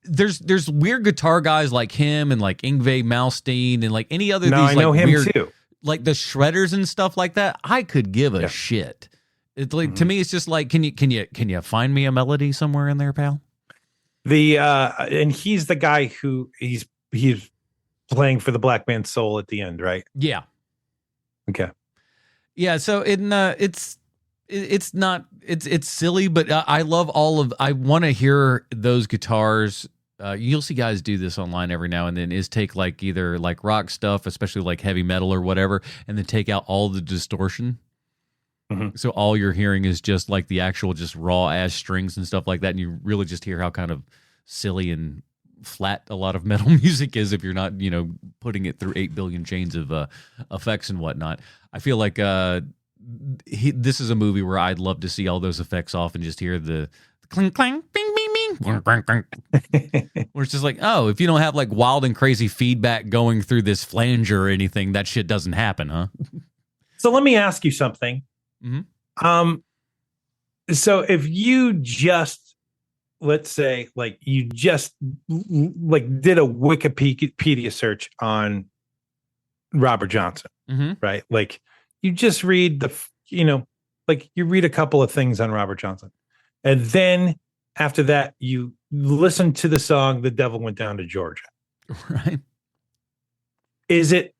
There's weird guitar guys like him and like Yngwie Malmsteen and like any other. No, these, I know like, him weird, too. Like the shredders and stuff like that, I could give a shit. It's like to me, it's just like, can you find me a melody somewhere in there, pal? And he's the guy who he's playing for the Black Man's Soul at the end, right? Yeah. Okay. Yeah. So it's silly, but I love I want to hear those guitars. You'll see guys do this online every now and then, is take like either like rock stuff, especially like heavy metal or whatever, and then take out all the distortion. Mm-hmm. So all you're hearing is just like the actual just raw ass strings and stuff like that. And you really just hear how kind of silly and flat a lot of metal music is if you're not, putting it through 8 billion chains of effects and whatnot. I feel like this is a movie where I'd love to see all those effects off and just hear the clink, clang, bing, bing, bing. Where it's just like, oh, if you don't have like wild and crazy feedback going through this flanger or anything, that shit doesn't happen, huh? So let me ask you something. Mm-hmm. So if you just, let's say, like you just like did a Wikipedia search on Robert Johnson, mm-hmm. right? Like you just read like you read a couple of things on Robert Johnson. And then after that, you listen to the song "The Devil Went Down to Georgia." Right. Is it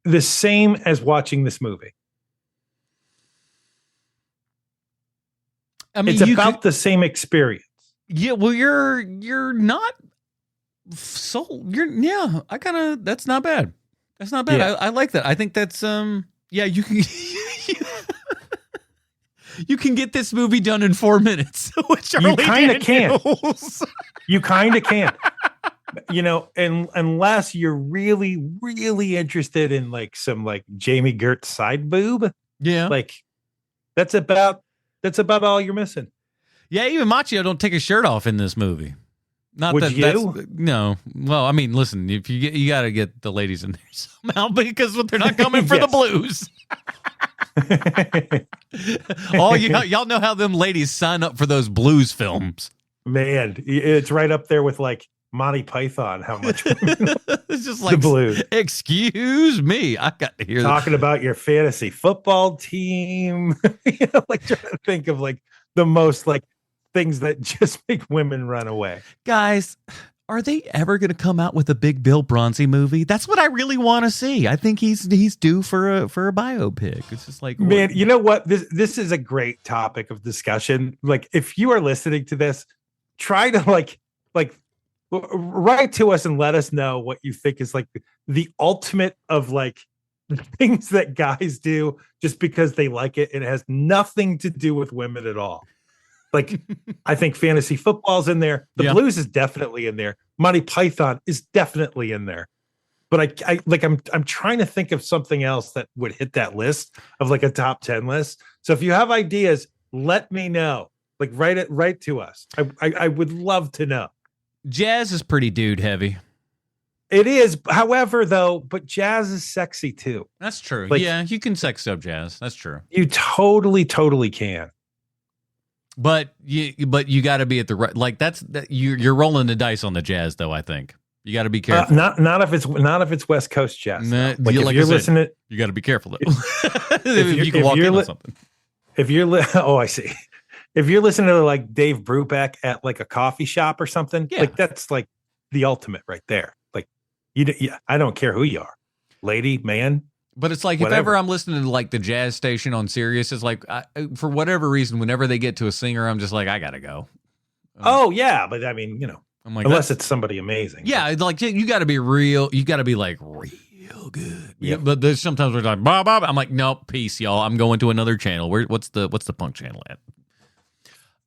the same as watching this movie? I mean, it's about the same experience. Yeah. Well, you're not. So that's not bad. That's not bad. Yeah. I like that. I think that's you can. You can get this movie done in 4 minutes. You kind of can. You kind of can. Unless you're really, really interested in like some like Jamie Gertz side boob. Yeah. Like that's about all you're missing. Yeah, even Macchio don't take his shirt off in this movie. Not Would that you? That's no. Well, I mean, listen, if you got to get the ladies in there somehow because they're not coming for the blues. Y'all know how them ladies sign up for those blues films. Man, it's right up there with like Monty Python. How much it's just like the blues. Excuse me, I got to hear talking about your fantasy football team. Like trying to think of like the most like things that just make women run away. Guys, are they ever going to come out with a Big Bill Bronzy movie? That's what I really want to see. I think he's due for a biopic. It's just like, man, you know what? This is a great topic of discussion. Like, if you are listening to this, try to like write to us and let us know what you think is like the ultimate of like things that guys do just because they like it, and it has nothing to do with women at all. Like, I think fantasy football's in there. The blues is definitely in there. Monty Python is definitely in there. But I'm trying to think of something else that would hit that list of like a top 10 list. So if you have ideas, let me know. Like write to us. I would love to know. Jazz is pretty dude heavy. It is, however, though, but jazz is sexy too. That's true. Like, yeah, you can sex up jazz. That's true. You totally can. But you got to be at the right. Like you're rolling the dice on the Jazz, though. I think you got to be careful. Not if it's West Coast Jazz. Nah, like if like you're I said, listening, you got to be careful though. if you can walk into something. If you're oh, I see. If you're listening to like Dave Brubeck at like a coffee shop or something, like that's like the ultimate right there. Like I don't care who you are, lady, man. But it's like, whatever. if ever I'm listening to like the jazz station on Sirius, it's like, for whatever reason, whenever they get to a singer, I'm just like, I gotta go. Oh yeah, but I mean, I'm like, unless it's somebody amazing. Yeah, like you got to be real. You got to be like real good. Yeah. But there's sometimes we're like, Bob. I'm like, nope, peace, y'all. I'm going to another channel. What's the punk channel at?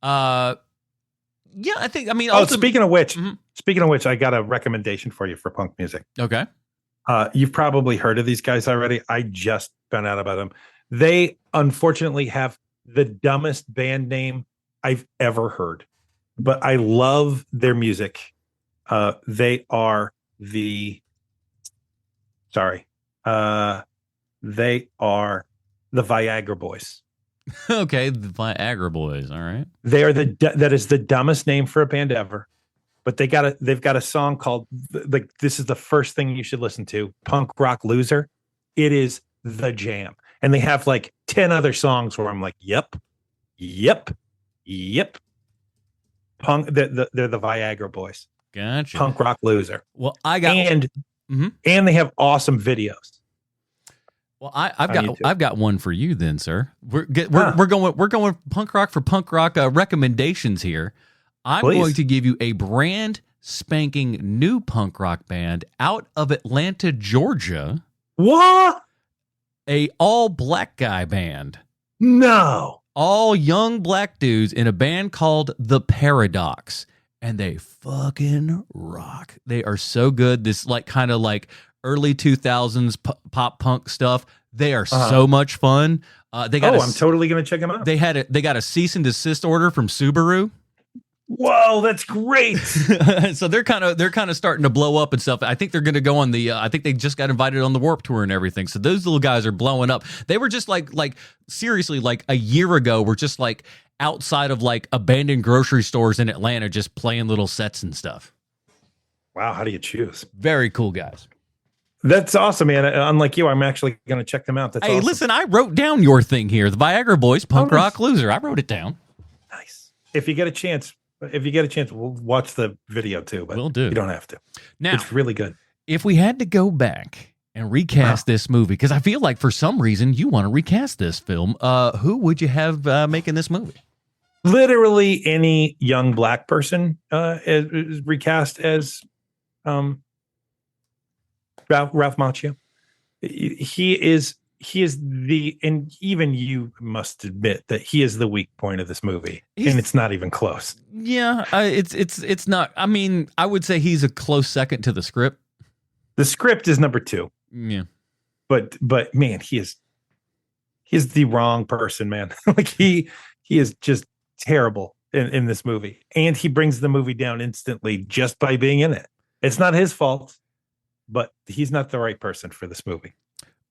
Yeah, I think. I mean, speaking of which, I got a recommendation for you for punk music. Okay. You've probably heard of these guys already. I just found out about them. They unfortunately have the dumbest band name I've ever heard, but I love their music. They are the Viagra Boys. Okay, the Viagra Boys. All right. They are that is the dumbest name for a band ever. But they've got a song called, like, this is the first thing you should listen to, Punk Rock Loser. It is the jam. And they have like 10 other songs where I'm like, yep. Punk, they're the Viagra Boys. Gotcha. Punk Rock Loser. Well, I got and they have awesome videos. Well, I've got one for you then, sir. We're going punk rock for punk rock recommendations here. I'm going to give you a brand spanking new punk rock band out of Atlanta, Georgia. What? A all black guy band. No. All young black dudes in a band called The Paradox. And they fucking rock. They are so good. This like kind of like early 2000s pop punk stuff. They are so much fun. I'm totally going to check them out. They got a cease and desist order from Subaru. Whoa, that's great. So they're kind of starting to blow up and stuff. I think they're going to go on the I think they just got invited on the Warped Tour and everything. So those little guys are blowing up. They were just like seriously, like a year ago, we're just like outside of like abandoned grocery stores in Atlanta, just playing little sets and stuff. Wow, how do you choose? Very cool guys. That's awesome, man. Unlike you, I'm actually going to check them out. That's awesome. Listen, I wrote down your thing here. The Viagra Boys, Punk Rock Loser. I wrote it down. Nice. If you get a chance, we'll watch the video too. But we'll do. You don't have to. Now, it's really good. If we had to go back and recast this movie, because I feel like for some reason you want to recast this film, who would you have making this movie? Literally any young black person is recast as Ralph Macchio. He is and even you must admit that he is the weak point of this movie, and it's not even close. Yeah, it's not. I mean, I would say he's a close second to the script. The script is number 2. Yeah, but man, he is the wrong person, man. Like he is just terrible in this movie, and he brings the movie down instantly just by being in it. It's not his fault, but he's not the right person for this movie.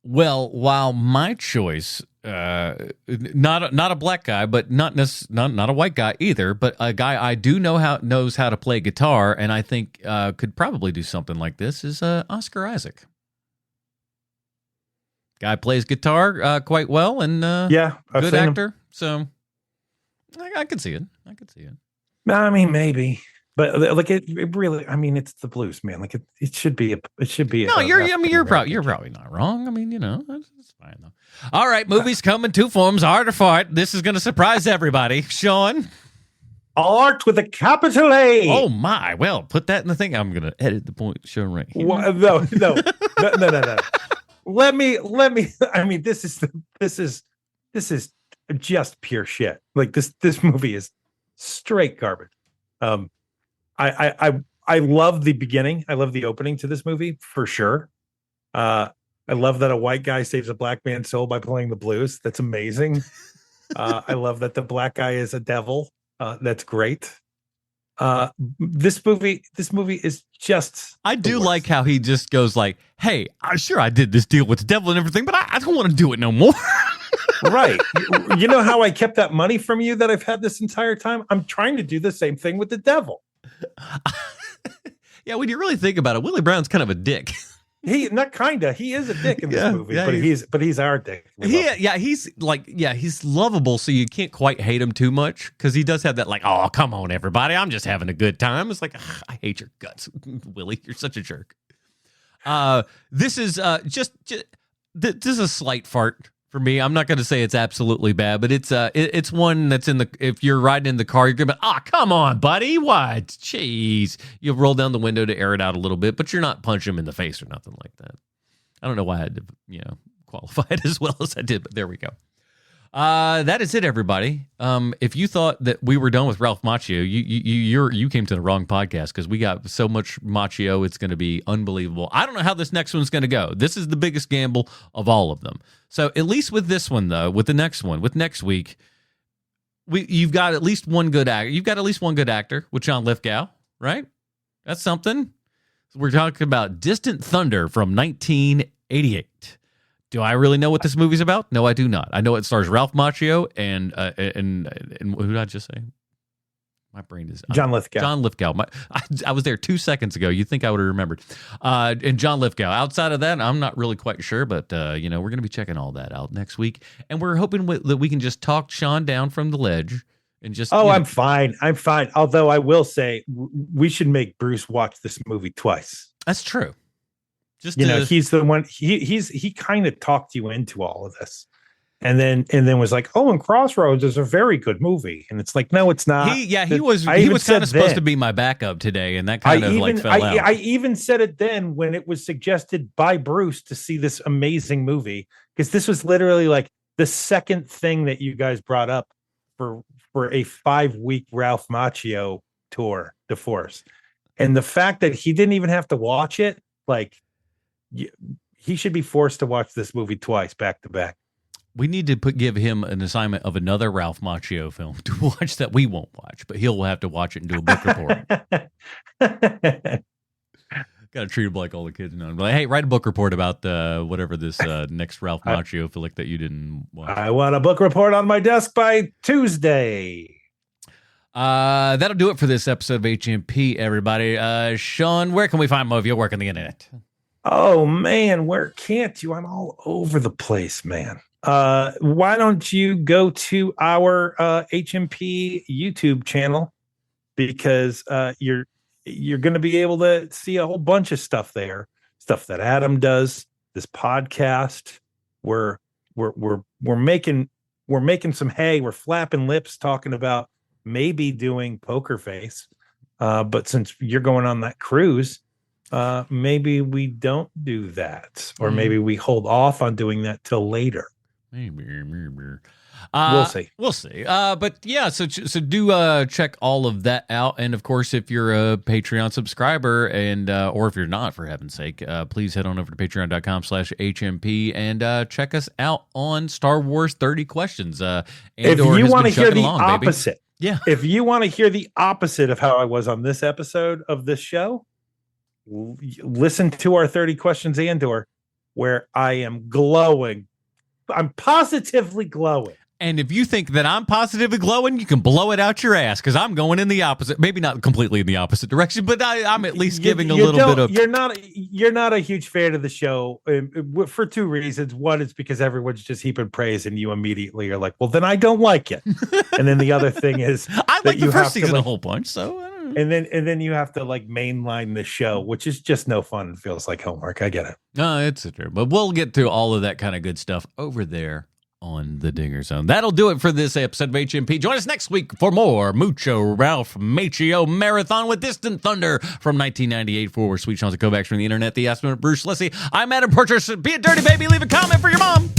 Well, while my choice, not a black guy, but not a white guy either, but a guy I do knows how to play guitar, and I think could probably do something like this, is Oscar Isaac. Guy plays guitar quite well, and good actor. So I could see it. I mean, maybe. But like it really, I mean, it's the blues, man. Like it should be. No, you're probably not wrong. I mean, it's fine though. All right, movies come in 2 forms: art or fart. This is going to surprise everybody. Sean, art with a capital A. Oh my! Well, put that in the thing. I'm going to edit the point shown right here. Well, no. Let me. I mean, this is just pure shit. Like this movie is straight garbage. I love the beginning. I love the opening to this movie for sure. I love that a white guy saves a black man's soul by playing the blues. That's amazing. I love that the black guy is a devil. That's great. This movie is just. I do like how he just goes like, "Hey, I did this deal with the devil and everything, but I don't want to do it no more." Right. You know how I kept that money from you that I've had this entire time? I'm trying to do the same thing with the devil. Yeah, when you really think about it, Willie Brown's kind of a dick. He is a dick in this movie, but he's our dick. He's lovable, so you can't quite hate him too much because he does have that like, oh, come on, everybody, I'm just having a good time. It's like, I hate your guts, Willie. You're such a jerk. This is this is a slight fart for me. I'm not going to say it's absolutely bad, but it's one that's if you're riding in the car, you're going to be, come on, buddy. What? Jeez. You'll roll down the window to air it out a little bit, but you're not punching him in the face or nothing like that. I don't know why I had to, qualify it as well as I did, but there we go. That is it, everybody. If you thought that we were done with Ralph Macchio, you came to the wrong podcast because we got so much Macchio, it's going to be unbelievable. I don't know how this next one's going to go. This is the biggest gamble of all of them. So at least with this one, though, with the next one, with next week, you've got at least one good actor. You've got at least one good actor with John Lithgow, right? That's something. We're talking about Distant Thunder from 1988. Do I really know what this movie's about? No, I do not. I know it stars Ralph Macchio and who did I just say? My brain is John Lithgow. John Lithgow. I was there 2 seconds ago. You'd think I would have remembered. And John Lithgow. Outside of that, I'm not really quite sure, but we're going to be checking all that out next week, and we're hoping that we can just talk Sean down from the ledge and just. I'm fine. I'm fine. Although I will say we should make Bruce watch this movie twice. That's true. Just he's the one. He kind of talked you into all of this, and then was like, "Oh, and Crossroads is a very good movie," and it's like, no, it's not. He was kind of supposed to be my backup today, and that kind of fell out. I even said it then when it was suggested by Bruce to see this amazing movie, because this was literally like the second thing that you guys brought up for a 5-week Ralph Macchio tour de force, and the fact that he didn't even have to watch it, like. He should be forced to watch this movie twice, back to back. We need to give him an assignment of another Ralph Macchio film to watch that we won't watch, but he'll have to watch it and do a book report. Got to treat him like all the kids know. Like, hey, write a book report about whatever this next Ralph Macchio flick that you didn't watch. I want a book report on my desk by Tuesday. That'll do it for this episode of HMP, everybody. Sean, where can we find more of your work on the internet? Oh, man, where can't you? I'm all over the place, man. Why don't you go to our HMP YouTube channel? Because you're going to be able to see a whole bunch of stuff there. Stuff that Adam does, this podcast. We're making some hay. We're flapping lips talking about maybe doing Poker Face. But since you're going on that cruise, maybe we don't do that, or maybe we hold off on doing that till later. Maybe. We'll see. We'll see. But yeah, so do check all of that out. And of course, if you're a Patreon subscriber and or if you're not, for heaven's sake, please head on over to patreon.com/HMP and check us out on Star Wars 30 Questions. If you want to hear the opposite, yeah. If you want to hear the opposite of how I was on this episode of this show, listen to our 30 Questions Andor, where I am glowing. I'm positively glowing. And if you think that I'm positively glowing, you can blow it out your ass, because I'm going in the opposite, maybe not completely in the opposite direction, but I'm at least giving a little bit of. You're not a huge fan of the show for two reasons. One is because everyone's just heaping praise, and you immediately are like, well, then I don't like it. And then the other thing is, I like the first season a whole bunch, so. And then you have to mainline the show, which is just no fun and feels like homework. I get it. No, it's true. But we'll get to all of that kind of good stuff over there on the Dinger Zone. That'll do it for this episode of HMP. Join us next week for more Mucho Ralph Macchio Marathon with Distant Thunder from 1998 for Sweet Sean's and Kovacs from the internet. The Estimate Bruce Leslie. I'm Adam Porter. Be a dirty baby. Leave a comment for your mom.